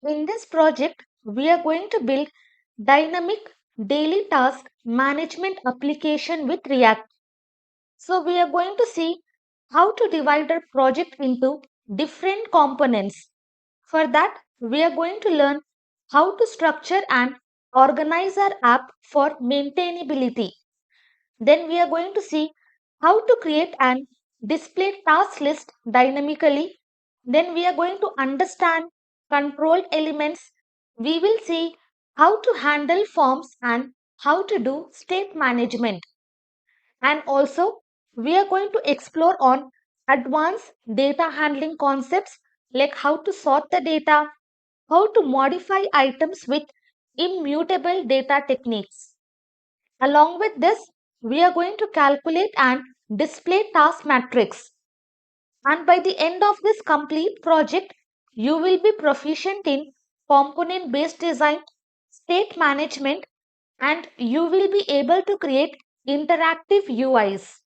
In this project, we are going to build dynamic daily task management application with React. So we are going to see how to divide our project into different components. For that, we are going to learn how to structure and organize our app for maintainability. Then we are going to see how to create and display task list dynamically. Then we are going to understand control elements. We will see how to handle forms and how to do state management. And also we are going to explore on advanced data handling concepts like how to sort the data, how to modify items with immutable data techniques. Along with this, we are going to calculate and display task matrix. And by the end of this complete project, you will be proficient in component based design, state management, and you will be able to create interactive UIs.